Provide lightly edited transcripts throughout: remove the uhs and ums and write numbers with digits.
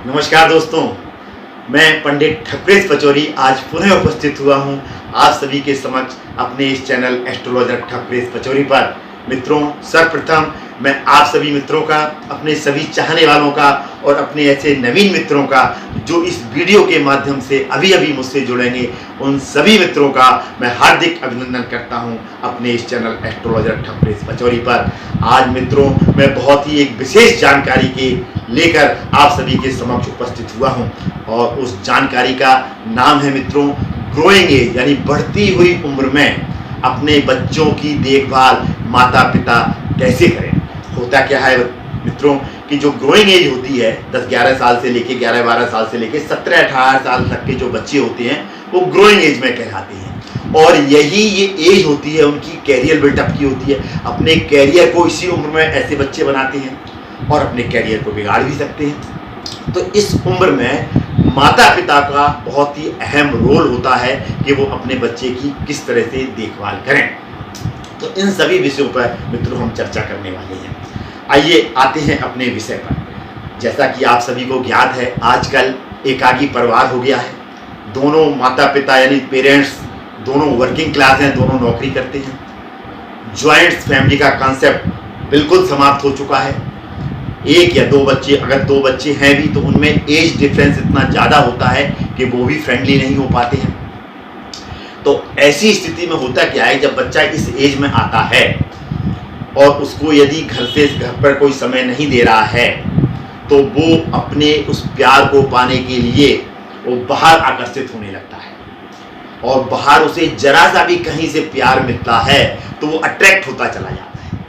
नमस्कार दोस्तों, मैं पंडित ठकरेश पचौरी आज पुनः उपस्थित हुआ हूं आप सभी के समक्ष अपने इस चैनल एस्ट्रोलॉजर ठकरेश पचौरी पर। मित्रों, सर्वप्रथम मैं आप सभी मित्रों का, अपने सभी चाहने वालों का और अपने ऐसे नवीन मित्रों का जो इस वीडियो के माध्यम से अभी अभी मुझसे जुड़ेंगे, उन सभी मित्रों का मैं हार्दिक अभिनंदन करता हूं अपने इस चैनल एस्ट्रोलॉजर ठकरेश पचौरी पर। आज मित्रों, मैं बहुत ही एक विशेष जानकारी के लेकर आप सभी के समक्ष उपस्थित हुआ हूं और उस जानकारी का नाम है मित्रों, ग्रोइंग एज, यानी बढ़ती हुई उम्र में अपने बच्चों की देखभाल माता पिता कैसे करें। होता क्या है मित्रों कि जो ग्रोइंग एज होती है 10-11 साल से लेके 11-12 साल से लेके 17-18 साल तक के जो बच्चे होते हैं वो ग्रोइंग एज में कहलाते हैं और यही ये एज होती है उनकी कैरियर बिल्टअप की होती है। अपने कैरियर को इसी उम्र में ऐसे बच्चे बनाते हैं और अपने कैरियर को बिगाड़ भी सकते हैं। तो इस उम्र में माता पिता का बहुत ही अहम रोल होता है कि वो अपने बच्चे की किस तरह से देखभाल करें। तो इन सभी विषयों पर मित्रों हम चर्चा करने वाले हैं। आइए आते हैं अपने विषय पर। जैसा कि आप सभी को ज्ञात है, आजकल एकाकी परिवार हो गया है। दोनों माता पिता यानी पेरेंट्स दोनों वर्किंग क्लास हैं, दोनों नौकरी करते हैं। ज्वाइंट फैमिली का कॉन्सेप्ट बिल्कुल समाप्त हो चुका है। एक या दो बच्चे, अगर दो बच्चे हैं भी तो उनमें एज डिफरेंस इतना ज़्यादा होता है कि वो भी फ्रेंडली नहीं हो पाते हैं। तो ऐसी स्थिति में होता क्या है, जब बच्चा इस एज में आता है और उसको यदि घर पर कोई समय नहीं दे रहा है तो वो अपने उस प्यार को पाने के लिए वो बाहर आकर्षित होने लगता है और बाहर उसे जरा सा भी कहीं से प्यार मिलता है तो वो अट्रैक्ट होता चला जाता है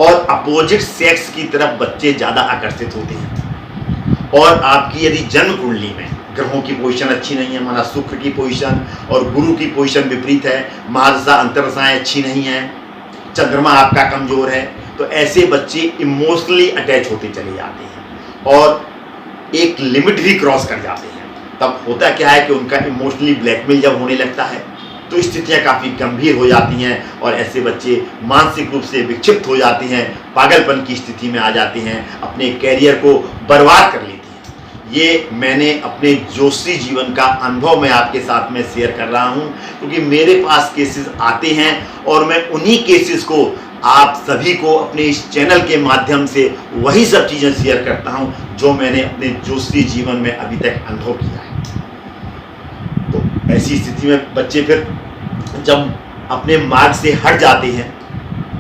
और अपोजिट सेक्स की तरफ बच्चे ज़्यादा आकर्षित होते हैं। और आपकी यदि जन्म कुंडली में ग्रहों की पोजीशन अच्छी नहीं है, माना शुक्र की पोजीशन और गुरु की पोजीशन विपरीत है, महादशा अंतरदशाएं अच्छी नहीं है, चंद्रमा आपका कमजोर है, तो ऐसे बच्चे इमोशनली अटैच होते चले जाते हैं और एक लिमिट भी क्रॉस कर जाते हैं। तब होता क्या है कि उनका इमोशनली ब्लैकमेल जब होने लगता है तो स्थितियां काफ़ी गंभीर हो जाती हैं और ऐसे बच्चे मानसिक रूप से विक्षिप्त हो जाते हैं, पागलपन की स्थिति में आ जाते हैं, अपने कैरियर को बर्बाद कर लेते हैं। ये मैंने अपने ज्योतिषी जीवन का अनुभव मैं आपके साथ में शेयर कर रहा हूँ, क्योंकि मेरे पास केसेस आते हैं और मैं उन्हीं केसेस को आप सभी को अपने इस चैनल के माध्यम से वही सब चीज़ें शेयर करता हूँ जो मैंने अपने ज्योतिषी जीवन में अभी तक अनुभव किया है। तो ऐसी स्थिति में बच्चे फिर जब अपने मार्ग से हट जाते हैं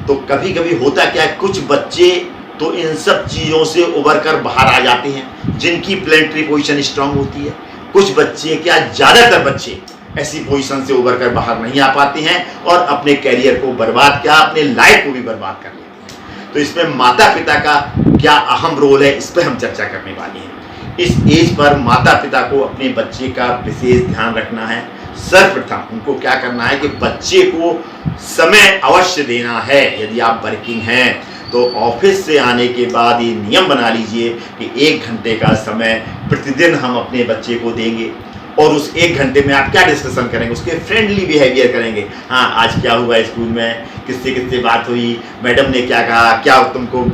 तो कभी कभी होता क्या है, कुछ बच्चे तो इन सब चीज़ों से उभर कर बाहर आ जाते हैं जिनकी प्लेनेटरी पोजीशन स्ट्रांग होती है। कुछ बच्चे, क्या ज़्यादातर बच्चे ऐसी पोजीशन से उभर कर बाहर नहीं आ पाते हैं और अपने कैरियर को बर्बाद, क्या अपने लाइफ को भी बर्बाद कर लेते हैं। तो इसमें माता पिता का क्या अहम रोल है, इस पर हम चर्चा करने वाले हैं। इस एज पर माता पिता को अपने बच्चे का विशेष ध्यान रखना है। सर्वप्रथम उनको क्या करना है कि बच्चे को समय अवश्य देना है। यदि आप वर्किंग हैं तो ऑफिस से आने के बाद ये नियम बना लीजिए कि 1 घंटे का समय प्रतिदिन हम अपने बच्चे को देंगे और उस 1 घंटे में आप क्या डिस्कशन करेंगे, उसके फ्रेंडली बिहेवियर करेंगे। हाँ, आज क्या हुआ स्कूल में, किससे किससे बात हुई, मैडम ने क्या कहा, क्या तुमको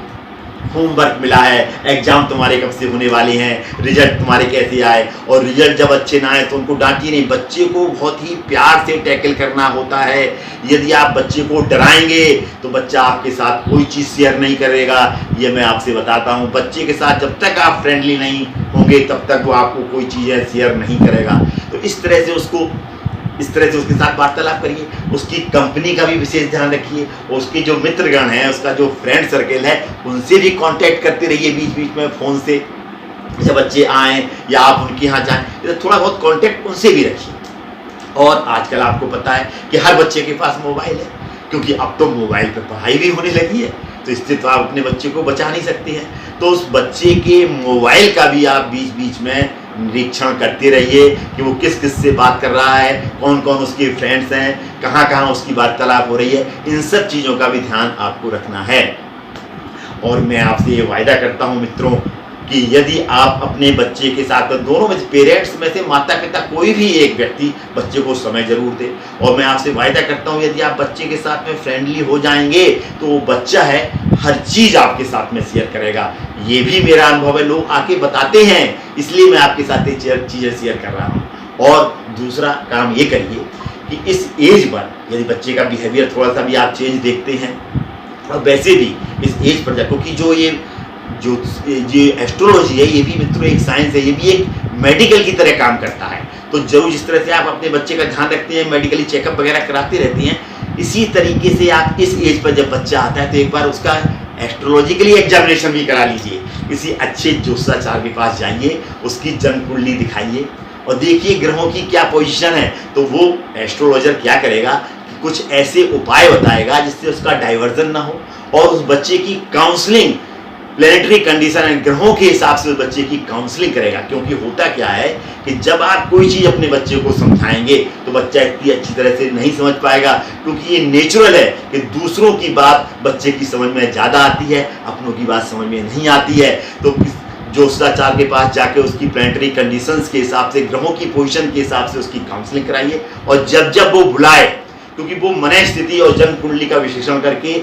होमवर्क मिला है, एग्जाम तुम्हारे कब से होने वाले हैं, रिजल्ट तुम्हारे कैसे आए। और रिजल्ट जब अच्छे ना आए तो उनको डांटिए नहीं, बच्चे को बहुत ही प्यार से टैकल करना होता है। यदि आप बच्चे को डराएंगे तो बच्चा आपके साथ कोई चीज़ शेयर नहीं करेगा। ये मैं आपसे बताता हूँ, बच्चे के साथ जब तक आप फ्रेंडली नहीं होंगे तब तक वो आपको कोई चीज़ें शेयर नहीं करेगा। तो इस तरह से उसके साथ वार्तालाप करिए, उसकी कंपनी का भी विशेष ध्यान रखिए, उसके जो मित्रगण हैं, उसका जो फ्रेंड सर्कल है, उनसे भी कांटेक्ट करते रहिए बीच बीच में फ़ोन से। जब बच्चे आएँ या आप उनके यहाँ जाएँ तो थोड़ा बहुत कांटेक्ट उनसे भी रखिए। और आजकल आपको पता है कि हर बच्चे के पास मोबाइल है, क्योंकि अब तो मोबाइल पर पढ़ाई भी होने लगी है, तो इससे तो आप अपने बच्चे को बचा नहीं सकते हैं। तो उस बच्चे के मोबाइल का भी आप बीच बीच में निरीक्षण करते रहिए कि वो किस किस से बात कर रहा है, कौन कौन उसके फ्रेंड्स हैं, कहाँ कहाँ उसकी वार्तालाप हो रही है। इन सब चीज़ों का भी ध्यान आपको रखना है। और मैं आपसे ये वायदा करता हूँ मित्रों कि यदि आप अपने बच्चे के साथ, दोनों में पेरेंट्स में से माता पिता कोई भी एक व्यक्ति बच्चे को समय जरूर दे। और मैं आपसे वायदा करता हूँ यदि आप बच्चे के साथ में फ्रेंडली हो जाएंगे तो वो बच्चा है हर चीज़ आपके साथ में शेयर करेगा। ये भी मेरा अनुभव है, लोग आके बताते हैं, इसलिए मैं आपके साथ ये चीज़ें शेयर कर रहा हूँ। और दूसरा काम ये करिए कि इस एज पर यदि बच्चे का बिहेवियर थोड़ा सा भी आप चेंज देखते हैं, और वैसे भी इस एज पर क्योंकि जो एस्ट्रोलॉजी है ये भी मित्रों एक साइंस है, ये भी एक मेडिकल की तरह काम करता है। तो जरूर जिस तरह से आप अपने बच्चे का ध्यान रखते हैं, मेडिकली चेकअप वगैरह कराते रहती हैं, इसी तरीके से आप इस एज पर जब बच्चा आता है तो एक बार उसका एस्ट्रोलॉजिकली एग्जामिनेशन भी करा लीजिए। किसी अच्छे ज्योतिषाचार्य के पास जाइए, उसकी जन्म कुंडली दिखाइए और देखिए ग्रहों की क्या पोजीशन है। तो वो एस्ट्रोलॉजर क्या करेगा कि कुछ ऐसे उपाय बताएगा जिससे उसका डाइवर्जन ना हो और उस बच्चे की काउंसलिंग प्लेनेटरी कंडीशन है, ग्रहों के हिसाब से उस बच्चे की काउंसलिंग करेगा। क्योंकि होता क्या है कि जब आप कोई चीज़ अपने बच्चे को समझाएंगे तो बच्चा इतनी अच्छी तरह से नहीं समझ पाएगा, क्योंकि ये नेचुरल है कि दूसरों की बात बच्चे की समझ में ज़्यादा आती है, अपनों की बात समझ में नहीं आती है। तो ज्योतिषाचार्य के पास जाके उसकी प्लेनेटरी कंडीशंस के हिसाब से, ग्रहों की पोजीशन के हिसाब से उसकी काउंसलिंग कराइए। और जब जब वो बुलाए, क्योंकि वो मन स्थिति और जन्म कुंडली का विश्लेषण करके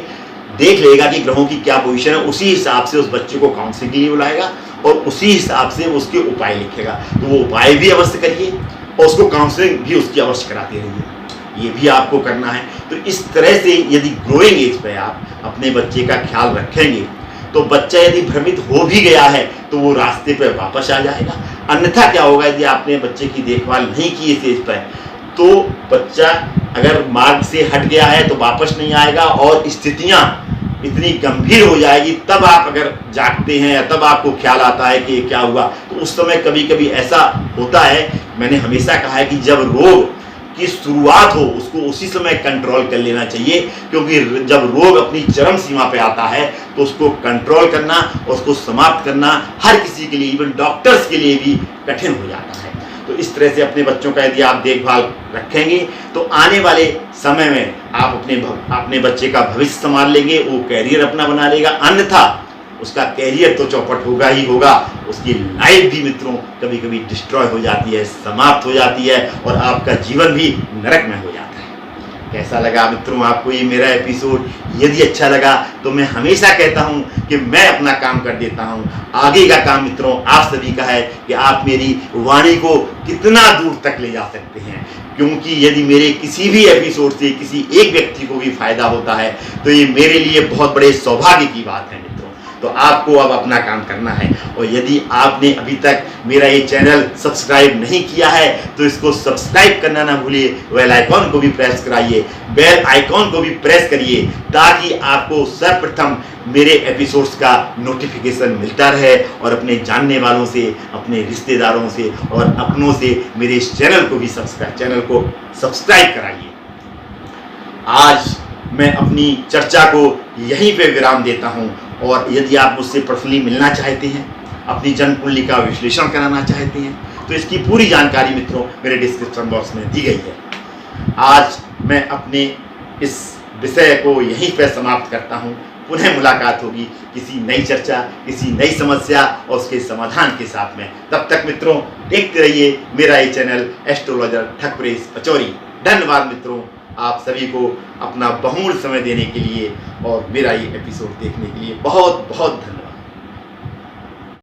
देख लेगा कि ग्रहों की क्या पोजीशन है, उसी हिसाब से उस बच्चे को काउंसलिंग के लिए बुलाएगा और उसी हिसाब से उसके उपाय लिखेगा। तो वो उपाय भी अवश्य करिए और उसको काउंसलिंग भी उसकी अवश्य कराते रहिए, ये भी आपको करना है। तो इस तरह से यदि ग्रोइंग एज पे आप अपने बच्चे का ख्याल रखेंगे तो बच्चा यदि भ्रमित हो भी गया है तो वो रास्ते पर वापस आ जाएगा। अन्यथा क्या होगा, यदि आपने बच्चे की देखभाल नहीं की इस एज पर तो बच्चा अगर मार्ग से हट गया है तो वापस नहीं आएगा और स्थितियां इतनी गंभीर हो जाएगी। तब आप अगर जागते हैं या तब आपको ख्याल आता है कि ये क्या हुआ, तो उस समय कभी कभी ऐसा होता है, मैंने हमेशा कहा है कि जब रोग की शुरुआत हो उसको उसी समय कंट्रोल कर लेना चाहिए। क्योंकि जब रोग अपनी चरम सीमा पे आता है तो उसको कंट्रोल करना, उसको समाप्त करना हर किसी के लिए, इवन डॉक्टर्स के लिए भी कठिन हो जाता है। तो इस तरह से अपने बच्चों का यदि आप देखभाल रखेंगे तो आने वाले समय में आप अपने बच्चे का भविष्य संभाल लेंगे, वो कैरियर अपना बना लेगा। अन्यथा उसका कैरियर तो चौपट होगा ही होगा, उसकी लाइफ भी मित्रों कभी कभी डिस्ट्रॉय हो जाती है, समाप्त हो जाती है और आपका जीवन भी नरक में हो जाता है। कैसा लगा मित्रों आपको ये मेरा एपिसोड? यदि अच्छा लगा तो मैं हमेशा कहता हूँ कि मैं अपना काम कर देता हूँ, आगे का काम मित्रों आप सभी का है कि आप मेरी वाणी को कितना दूर तक ले जा सकते हैं। क्योंकि यदि मेरे किसी भी एपिसोड से किसी एक व्यक्ति को भी फायदा होता है तो ये मेरे लिए बहुत बड़े सौभाग्य की बात है मित्रों। तो आपको अब अपना काम करना है और यदि आपने अभी तक मेरा ये चैनल सब्सक्राइब नहीं किया है तो इसको सब्सक्राइब करना ना भूलिए, बेल आइकॉन को भी प्रेस कराइए, बेल आइकॉन को भी प्रेस करिए ताकि आपको सर्वप्रथम मेरे एपिसोड्स का नोटिफिकेशन मिलता रहे और अपने जानने वालों से, अपने रिश्तेदारों से और अपनों से मेरे इस चैनल को भी सब्सक्राइब कराइए। आज मैं अपनी चर्चा को यहीं पे विराम देता हूं और यदि आप मुझसे पर्सनली मिलना चाहते हैं, अपनी जन्म कुंडली का विश्लेषण कराना चाहते हैं तो इसकी पूरी जानकारी मित्रों मेरे डिस्क्रिप्शन बॉक्स में दी गई है। आज मैं अपने इस विषय को यहीं पर समाप्त करता हूं। पुनः मुलाकात होगी किसी नई चर्चा, किसी नई समस्या और उसके समाधान के साथ में। तब तक मित्रों देखते रहिए मेरा ये चैनल एस्ट्रोलॉजर ठकप्रेस पचौरी। धन्यवाद मित्रों आप सभी को अपना बहुमूल्य समय देने के लिए और मेरा ये एपिसोड देखने के लिए बहुत बहुत धन्यवाद।